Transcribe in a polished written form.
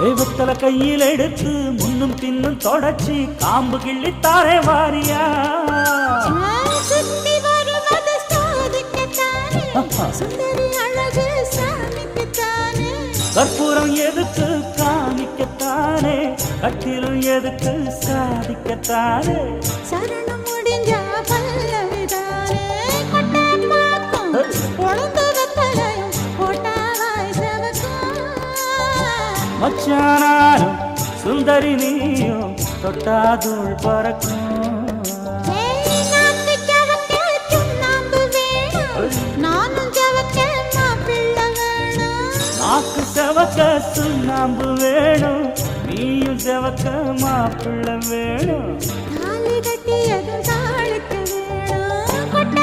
தெய்வத்தல கையில் எடுத்து முன்னும் பின்னும் தொடச்சி காம்பு கிள்ளித்தாரே வாரியா சுத்தி வருவது சோதிக்கத்தானே சுந்தரி அழகு சாமிக்குத்தானே கற்பூரம் எதுக்கு காமிக்கத்தானே கட்டிலும் எதுக்கு சாதிக்கத்தானே சரணம் முடிஞ்சா பல்லவிதானே கொட்டை பாக்கும் பொழுது வெப்பலையும் போட்டாவாய் செவக்கும் மச்சானாரும் சுந்தரி நீயும் தொட்டாதூள் பறக்கும் நாக்கு செவக்க சுண்ணாம்பு வேணும் நீயும் செவக்க மாப்பிள்ளை வேணும்